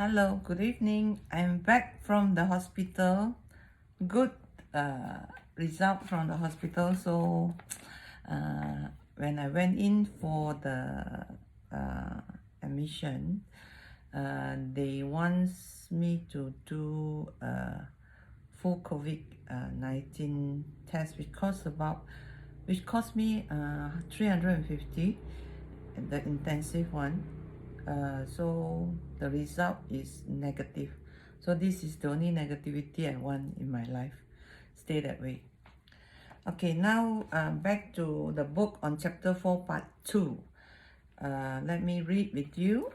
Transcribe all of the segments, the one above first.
Hello, good evening. I'm back from the hospital. Good result from the hospital. So when I went in for the admission, they want me to do a full COVID-19 test, which cost me 350, the intensive one. So the result is negative. So this is the only negativity I want in my life. Stay that way. Okay, now back to the book on chapter 4 part 2. Let me read with you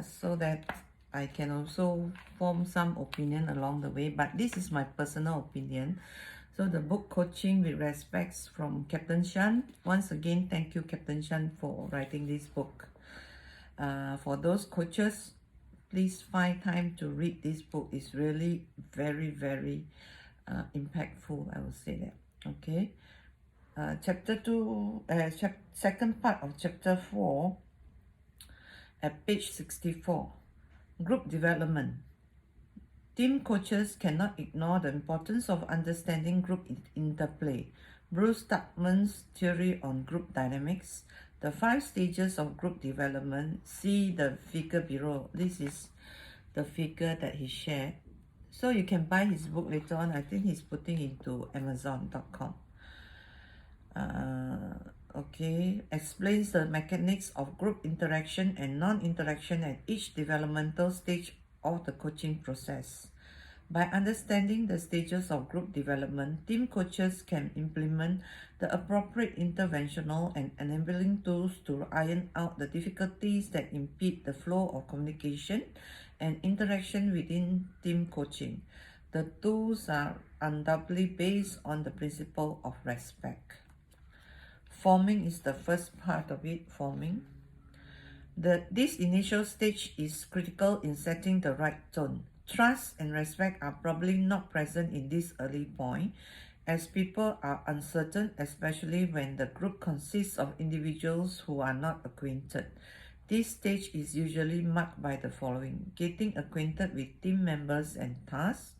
so that I can also form some opinion along the way, but this is my personal opinion. So the book Coaching with Respects from Captain Shan. Once again, thank you Captain Shan for writing this book. For those coaches, please find time to read this book. It's really very impactful, I will say that. Okay, chapter 2, second part of chapter 4 at page 64. Group development. Team coaches cannot ignore the importance of understanding group interplay. Bruce Tuckman's theory on group dynamics, the 5 stages of group development. See the figure below. This is the figure that he shared. So you can buy his book later on. I think he's putting into Amazon.com. Okay, explains the mechanics of group interaction and non-interaction at each developmental stage of the coaching process. By understanding the stages of group development, team coaches can implement the appropriate interventional and enabling tools to iron out the difficulties that impede the flow of communication and interaction within team coaching. The tools are undoubtedly based on the principle of respect. Forming is the first part of it, forming. This initial stage is critical in setting the right tone. Trust and respect are probably not present in this early point, as people are uncertain, especially when the group consists of individuals who are not acquainted. This stage is usually marked by the following: getting acquainted with team members and tasks,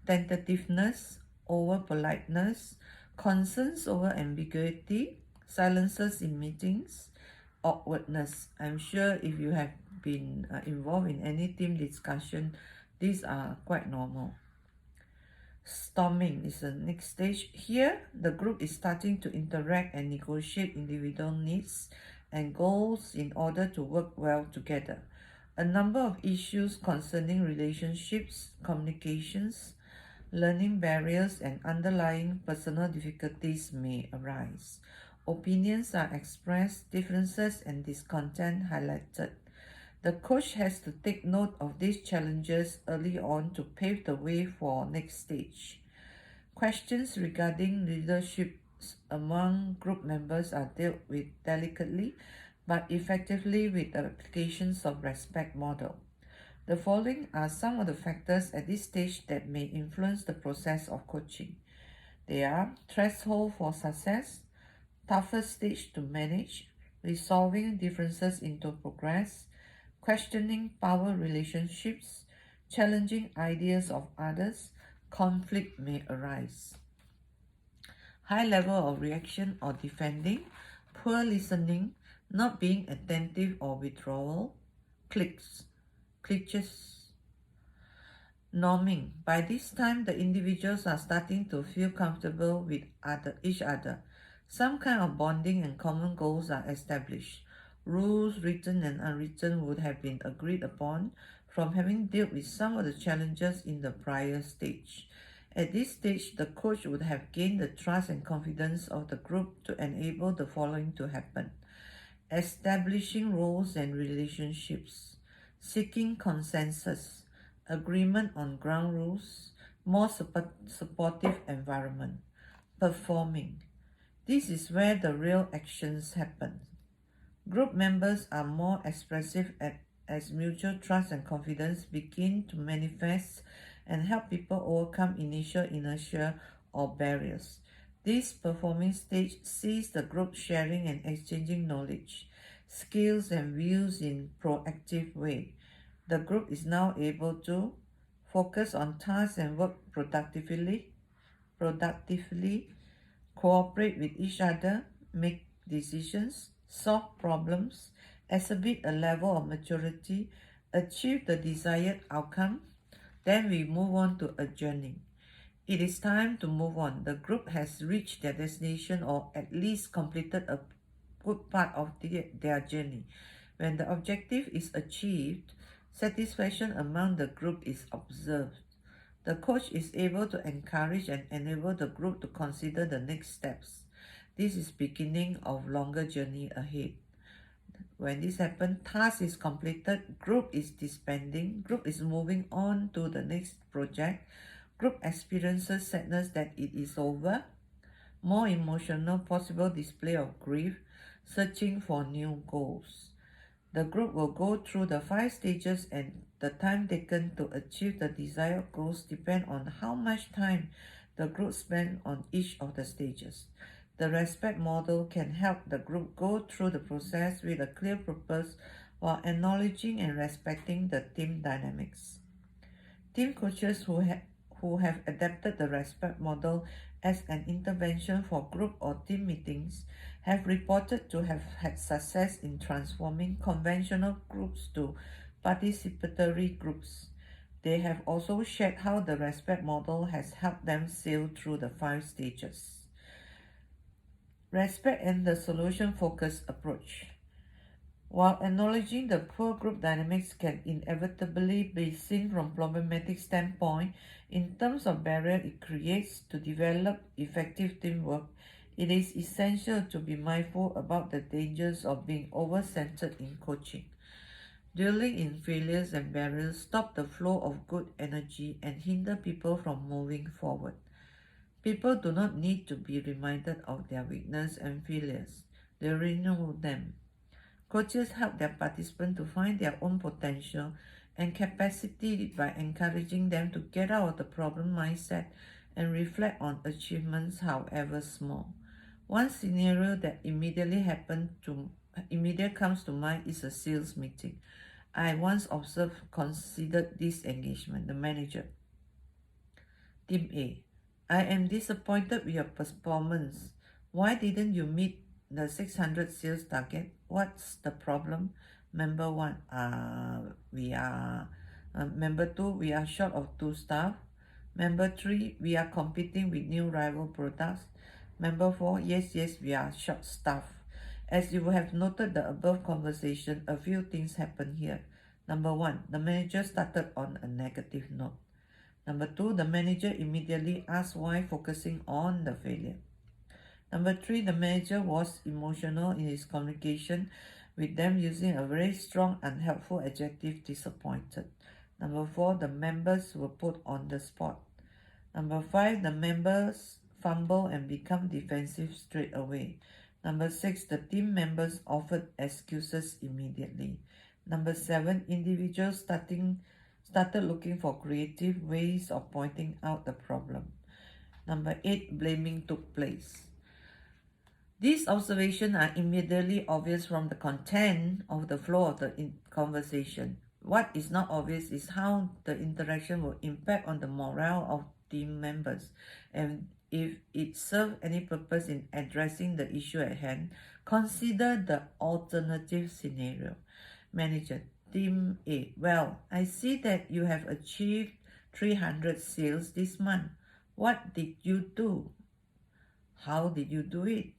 tentativeness over politeness, concerns over ambiguity, silences in meetings, awkwardness. I'm sure if you have been involved in any team discussion, these are quite normal. Storming is the next stage. Here, the group is starting to interact and negotiate individual needs and goals in order to work well together. A number of issues concerning relationships, communications, learning barriers, and underlying personal difficulties may arise. Opinions are expressed, differences and discontent highlighted. The coach has to take note of these challenges early on to pave the way for next stage. Questions regarding leadership among group members are dealt with delicately but effectively with the applications of respect model. The following are some of the factors at this stage that may influence the process of coaching. They are threshold for success, toughest stage to manage, resolving differences into progress, questioning power relationships, challenging ideas of others, conflict may arise. High level of reaction or defending, poor listening, not being attentive or withdrawal, glitches. Norming. By this time, the individuals are starting to feel comfortable with each other. Some kind of bonding and common goals are established. Rules, written and unwritten, would have been agreed upon from having dealt with some of the challenges in the prior stage. At this stage, the coach would have gained the trust and confidence of the group to enable the following to happen: establishing roles and relationships, seeking consensus, agreement on ground rules, more supportive environment, performing. This is where the real actions happen. Group members are more expressive as mutual trust and confidence begin to manifest and help people overcome initial inertia or barriers. This performing stage sees the group sharing and exchanging knowledge, skills and views in proactive way. The group is now able to focus on tasks and work productively, cooperate with each other, make decisions, solve problems, exhibit a level of maturity, achieve the desired outcome. Then we move on to adjourning. It is time to move on. The group has reached their destination or at least completed a good part of their journey. When the objective is achieved, satisfaction among the group is observed. The coach is able to encourage and enable the group to consider the next steps. This is beginning of longer journey ahead. When this happens, task is completed, group is disbanding, group is moving on to the next project, group experiences sadness that it is over, more emotional, possible display of grief, searching for new goals. The group will go through the 5 stages, and the time taken to achieve the desired goals depend on how much time the group spends on each of the stages. The respect model can help the group go through the process with a clear purpose while acknowledging and respecting the team dynamics. Team coaches who have adapted the respect model as an intervention for group or team meetings have reported to have had success in transforming conventional groups to participatory groups. They have also shared how the respect model has helped them sail through the 5 stages. Respect and the solution-focused approach. While acknowledging the poor group dynamics can inevitably be seen from problematic standpoint, in terms of barrier it creates to develop effective teamwork, it is essential to be mindful about the dangers of being over-centered in coaching. Dwelling in failures and barriers stop the flow of good energy and hinder people from moving forward. People do not need to be reminded of their weakness and failures. They already know them. Coaches help their participants to find their own potential and capacity by encouraging them to get out of the problem mindset and reflect on achievements, however small. One scenario that immediately comes to mind is a sales meeting. I once considered this engagement. The manager. Team A. I am disappointed with your performance. Why didn't you meet the 600 sales target? What's the problem? Member 1, we are member 2, we are short of 2 staff. Member 3, we are competing with new rival products. Member 4, yes, we are short staff. As you have noted the above conversation, a few things happen here. Number 1, the manager started on a negative note. Number 2, the manager immediately asked why, focusing on the failure. Number 3, the manager was emotional in his communication with them, using a very strong, unhelpful adjective, disappointed. Number 4, the members were put on the spot. Number 5, the members fumble and become defensive straight away. Number 6, the team members offered excuses immediately. Number 7, individuals started looking for creative ways of pointing out the problem. Number 8, blaming took place. These observations are immediately obvious from the content of the flow of the conversation. What is not obvious is how the interaction will impact on the morale of team members, and if it serves any purpose in addressing the issue at hand. Consider the alternative scenario. Manager, Team A. Well, I see that you have achieved 300 sales this month. What did you do? How did you do it?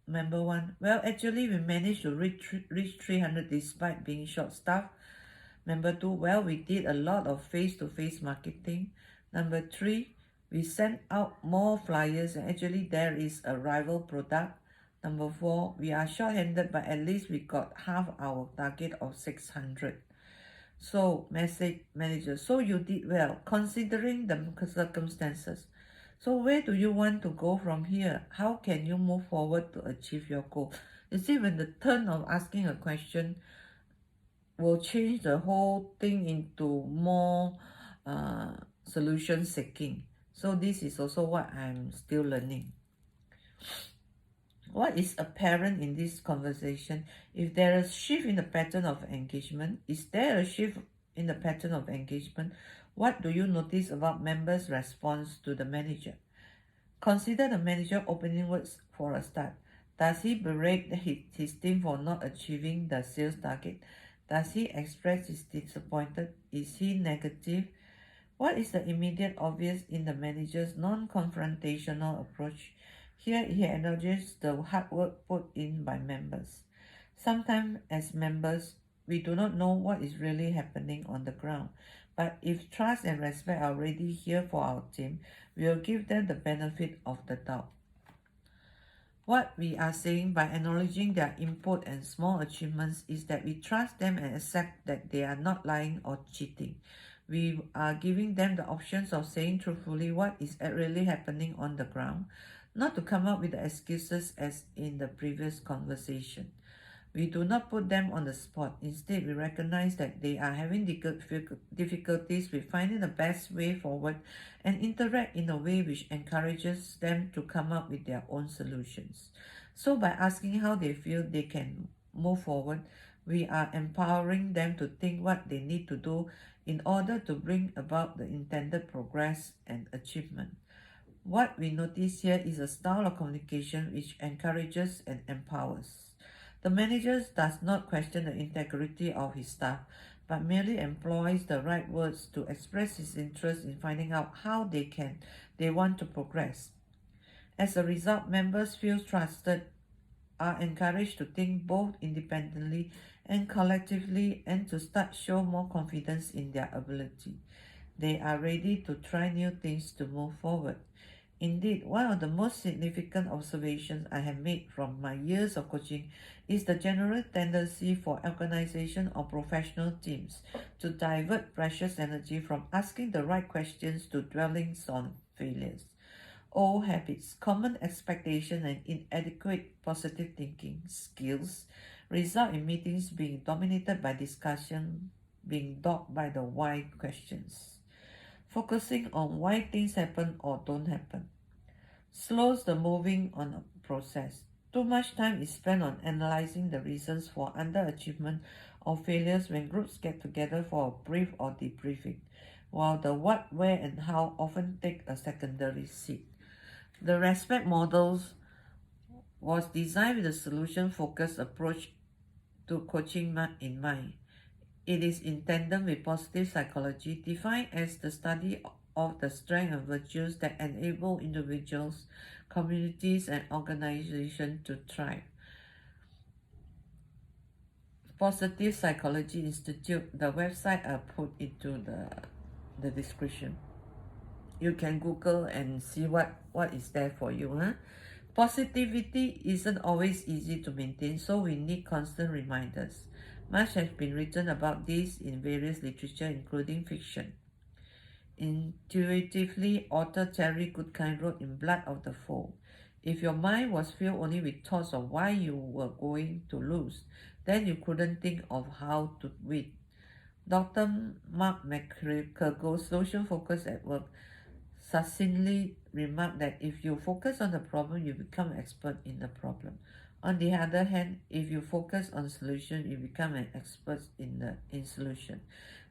Member 1. Well, actually, we managed to reach 300 despite being short-staffed. Member 2. Well, we did a lot of face-to-face marketing. Number 3. We sent out more flyers, and actually there is a rival product. Number 4. We are short-handed, but at least we got half our target of 600. So, manager, so you did well, considering the circumstances. So where do you want to go from here? How can you move forward to achieve your goal? You see, when the turn of asking a question will change the whole thing into more solution seeking. So this is also what I'm still learning. What is apparent in this conversation? If there is a shift in the pattern of engagement, is there a shift in the pattern of engagement. What do you notice about members' response to the manager? Consider the manager opening words for a start. Does he berate his team for not achieving the sales target? Does he express his disappointment? Is he negative? What is the immediate obvious in the manager's non-confrontational approach? Here he acknowledges the hard work put in by members. Sometimes as members, we do not know what is really happening on the ground. But if trust and respect are already here for our team, we will give them the benefit of the doubt. What we are saying by acknowledging their input and small achievements is that we trust them and accept that they are not lying or cheating. We are giving them the options of saying truthfully what is really happening on the ground, not to come up with the excuses as in the previous conversation. We do not put them on the spot. Instead, we recognize that they are having difficulties with finding the best way forward and interact in a way which encourages them to come up with their own solutions. So by asking how they feel they can move forward, we are empowering them to think what they need to do in order to bring about the intended progress and achievement. What we notice here is a style of communication which encourages and empowers. The manager does not question the integrity of his staff, but merely employs the right words to express his interest in finding out how they want to progress. As a result, members feel trusted, are encouraged to think both independently and collectively, and to start show more confidence in their ability. They are ready to try new things to move forward. Indeed, one of the most significant observations I have made from my years of coaching is the general tendency for organization or professional teams to divert precious energy from asking the right questions to dwellings on failures. Old habits, common expectation, and inadequate positive thinking skills result in meetings being dominated by discussion being dogged by the why questions. Focusing on why things happen or don't happen slows the moving on process. Too much time is spent on analyzing the reasons for underachievement or failures when groups get together for a brief or debriefing, while the what, where, and how often take a secondary seat. The respect models was designed with a solution-focused approach to coaching in mind. It is in tandem with positive psychology, defined as the study of the strengths and virtues that enable individuals, communities, and organizations to thrive. Positive Psychology Institute, the website I put into the description. You can Google and see what is there for you. Positivity isn't always easy to maintain, so we need constant reminders. Much has been written about this in various literature, including fiction. Intuitively, author Terry Goodkind wrote in Blood of the Foe, if your mind was filled only with thoughts of why you were going to lose, then you couldn't think of how to win. Dr. Mark McCurgo's Social Focus at Work succinctly remarked that if you focus on the problem, you become an expert in the problem. On the other hand, if you focus on solution, you become an expert in solution.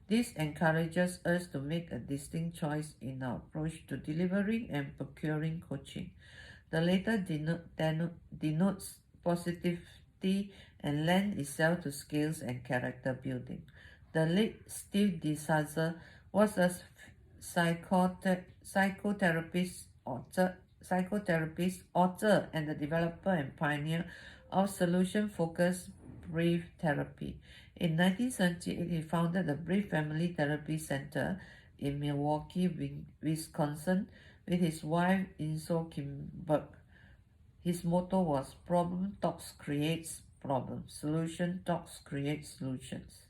This encourages us to make a distinct choice in our approach to delivering and procuring coaching. The latter denotes positivity and lends itself to skills and character building. The late Steve DeSouza was a psychotherapist, author, and the developer and pioneer of solution-focused brief therapy. In 1978, he founded the Brief Family Therapy Center in Milwaukee, Wisconsin, with his wife Inso Kimberg. His motto was "Problem talks creates problems, solution talks creates solutions."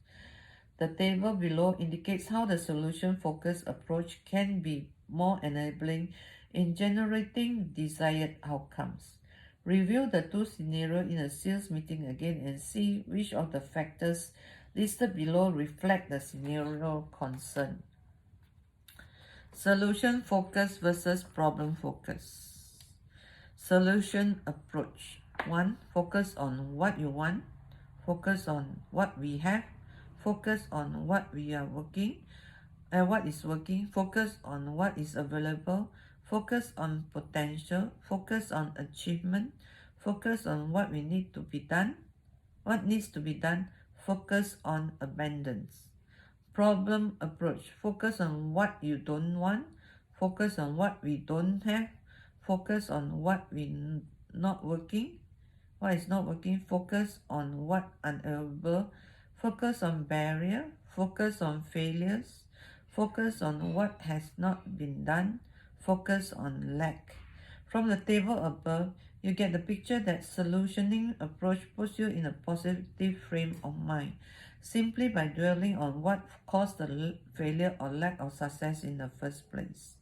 The table below indicates how the solution-focused approach can be more enabling in generating desired outcomes. Review the two scenarios in a sales meeting again and see which of the factors listed below reflect the scenario concern. Solution focus versus problem focus. Solution approach. 1. Focus on what you want. Focus on what we have. Focus on what we are working and what is working. Focus on what is available. Focus on potential. Focus on achievement. Focus on what we need to be done. What needs to be done. Focus on abundance. Problem approach. Focus on what you don't want. Focus on what we don't have. Focus on what we not working. What is not working. Focus on what unavailable. Focus on barrier. Focus on failures. Focus on what has not been done. Focus on lack. From the table above, you get the picture that solutioning approach puts you in a positive frame of mind simply by dwelling on what caused the failure or lack of success in the first place.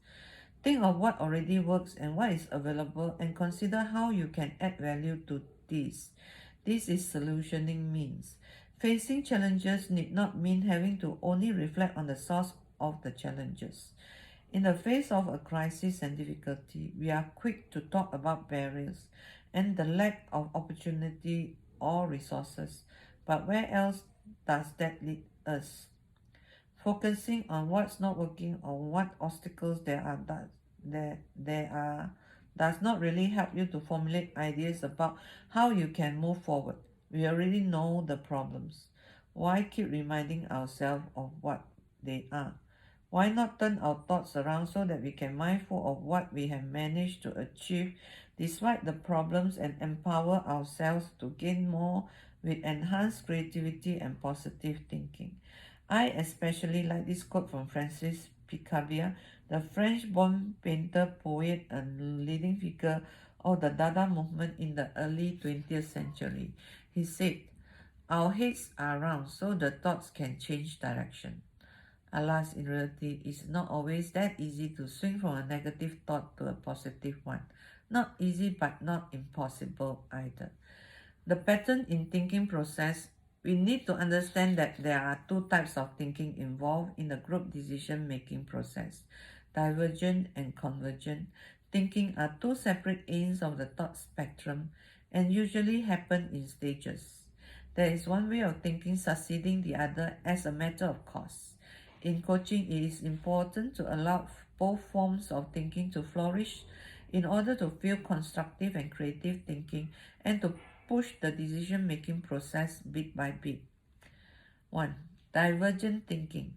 Think of what already works and what is available and consider how you can add value to this. This is solutioning means. Facing challenges need not mean having to only reflect on the source of the challenges. In the face of a crisis and difficulty, we are quick to talk about barriers and the lack of opportunity or resources. But where else does that lead us? Focusing on what's not working or what obstacles there are does not really help you to formulate ideas about how you can move forward. We already know the problems. Why keep reminding ourselves of what they are? Why not turn our thoughts around so that we can mindful of what we have managed to achieve despite the problems and empower ourselves to gain more with enhanced creativity and positive thinking? I especially like this quote from Francis Picabia, the French-born painter, poet, and leading figure of the Dada movement in the early 20th century. He said, "Our heads are round, so the thoughts can change direction." Alas, in reality, it's not always that easy to swing from a negative thought to a positive one. Not easy, but not impossible either. The pattern in thinking process, we need to understand that there are two types of thinking involved in the group decision-making process. Divergent and convergent thinking are two separate ends of the thought spectrum and usually happen in stages. There is one way of thinking succeeding the other as a matter of course. In coaching, it is important to allow both forms of thinking to flourish in order to feel constructive and creative thinking and to push the decision-making process bit by bit. 1. Divergent thinking.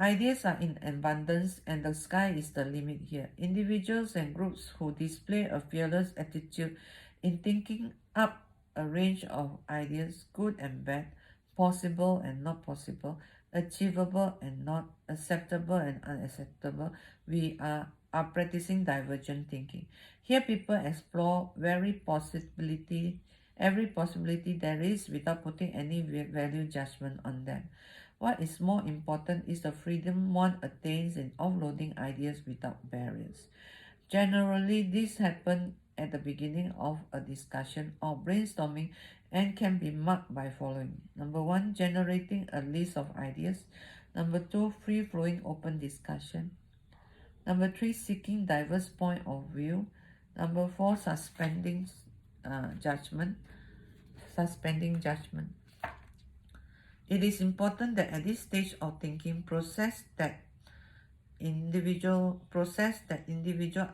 Ideas are in abundance and the sky is the limit here. Individuals and groups who display a fearless attitude in thinking up a range of ideas, good and bad, possible and not possible, achievable and not, acceptable and unacceptable, are practicing divergent thinking. Here people explore every possibility there is without putting any value judgment on them. What is more important is the freedom one attains in offloading ideas without barriers. Generally, this happens at the beginning of a discussion or brainstorming and can be marked by following. Number 1, generating a list of ideas. Number 2, free-flowing open discussion. Number 3, seeking diverse point of view. Number 4, judgment. Suspending judgment. It is important that at this stage of thinking individual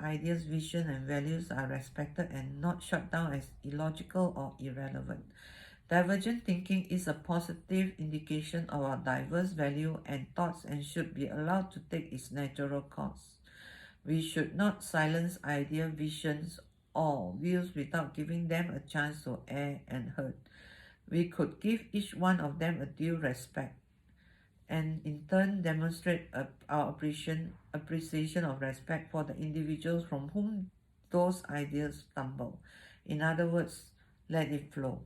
ideas, vision, and values are respected and not shut down as illogical or irrelevant. Divergent thinking is a positive indication of our diverse value and thoughts and should be allowed to take its natural course. We should not silence idea, visions, or views without giving them a chance to air and hurt. We could give each one of them a due respect and in turn demonstrate our appreciation of respect for the individuals from whom those ideas stumble. In other words, let it flow.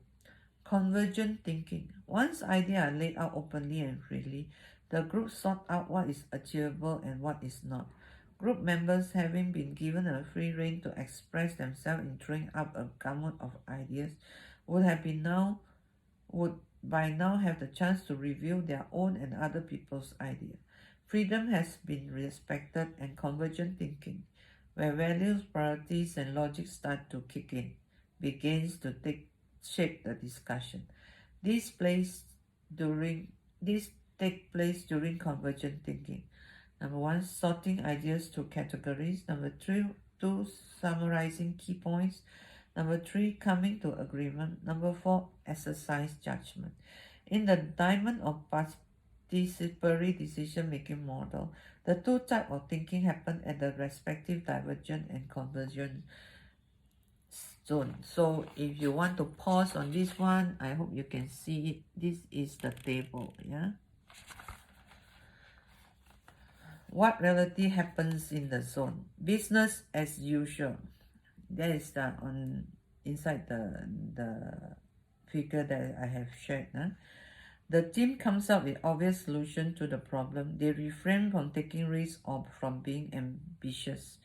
Convergent thinking. Once ideas are laid out openly and freely, the group sort out what is achievable and what is not. Group members, having been given a free rein to express themselves in throwing up a gamut of ideas, would by now have the chance to review their own and other people's ideas. Freedom has been respected and convergent thinking, where values, priorities, and logic start to kick in, begins to take shape the discussion. This place during this take place during convergent thinking. Number one, sorting ideas to categories. Number two, summarizing key points. Number three, coming to agreement. Number four, exercise judgment. In the diamond of participatory decision-making model, the two types of thinking happen at the respective divergent and convergent zone. So if you want to pause on this one, I hope you can see it. This is the table, yeah. What reality happens in the zone? Business as usual. That is the on inside the figure that I have shared. The team comes up with obvious solution to the problem. They refrain from taking risks or from being ambitious.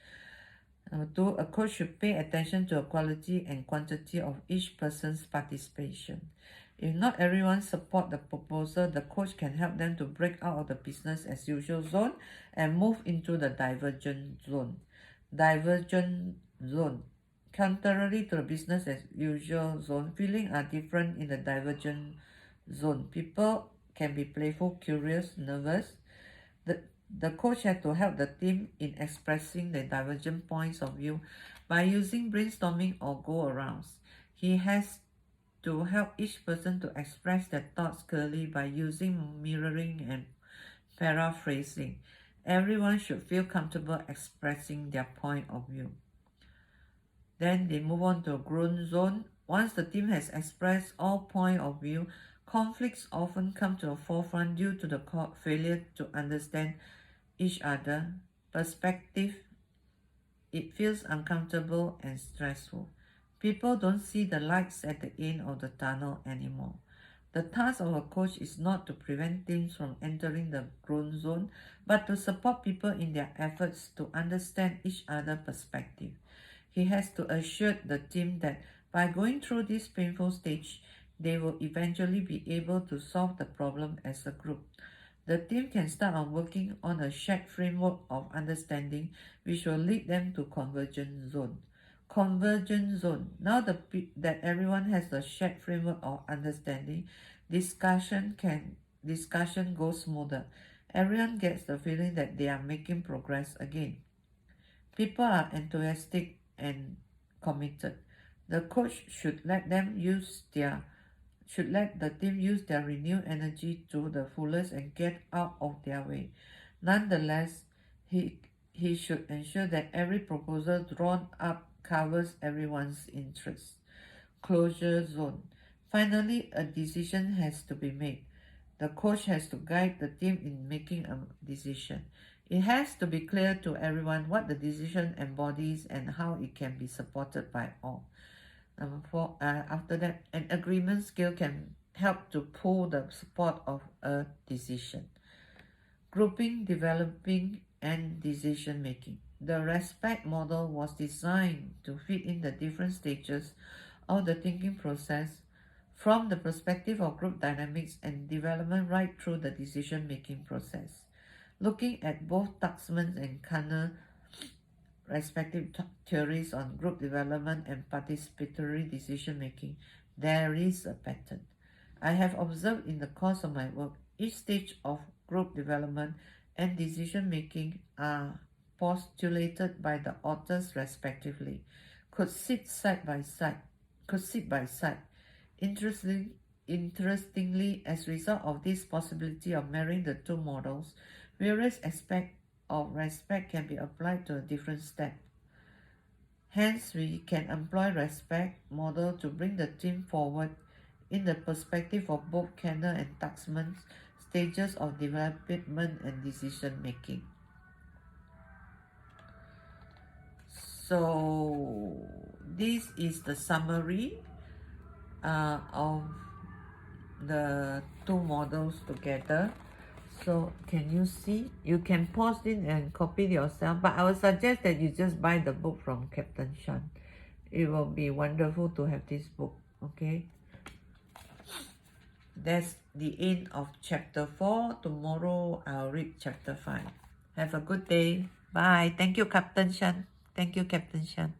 Number two, a coach should pay attention to the quality and quantity of each person's participation. If not everyone support the proposal, the coach can help them to break out of the business as usual zone and move into the divergent zone. Divergent zone. Contrary to the business as usual zone, feelings are different in the divergent zone. People can be playful, curious, nervous. The coach had to help the team in expressing the divergent points of view by using brainstorming or go-arounds. He has to help each person to express their thoughts clearly by using mirroring and paraphrasing. Everyone should feel comfortable expressing their point of view. Then they move on to grown zone. Once the team has expressed all point of view, conflicts often come to the forefront due to the failure to understand each other perspective. It feels uncomfortable and stressful. People don't see the lights at the end of the tunnel anymore. The task of a coach is not to prevent teams from entering the growth zone, but to support people in their efforts to understand each other's perspective. He has to assure the team that by going through this painful stage, they will eventually be able to solve the problem as a group. The team can start on working on a shared framework of understanding which will lead them to convergent zone. Convergent zone. Now that everyone has a shared framework of understanding, discussion goes smoother. Everyone gets the feeling that they are making progress again. People are enthusiastic and committed. The coach should let the team use their renewed energy to the fullest and get out of their way. Nonetheless, he should ensure that every proposal drawn up covers everyone's interests. Closure zone. Finally, a decision has to be made. The coach has to guide the team in making a decision. It has to be clear to everyone what the decision embodies and how it can be supported by all. Number four, after that, an agreement skill can help to pull the support of a decision. Grouping, developing, and decision making. The R.E.S.P.E.C.T model was designed to fit in the different stages of the thinking process from the perspective of group dynamics and development right through the decision making process. Looking at both Tuxman's and Kanner respective theories on group development and participatory decision making, there is a pattern. I have observed in the course of my work, each stage of group development and decision making are postulated by the authors respectively, could sit by side. Interestingly, as a result of this possibility of marrying the two models, various aspects of respect can be applied to a different step. Hence, we can employ R.E.S.P.E.C.T model to bring the team forward in the perspective of both Kanner and Tuxman's stages of development and decision making. So, this is the summary of the two models together. So can you see? You can pause it and copy it yourself, but I would suggest that you just buy the book from Captain Shan. It will be wonderful to have this book. Okay, that's the end of chapter 4. Tomorrow I'll read chapter 5. Have a good day. Bye. Thank you, Captain Shan. Thank you, Captain Shan.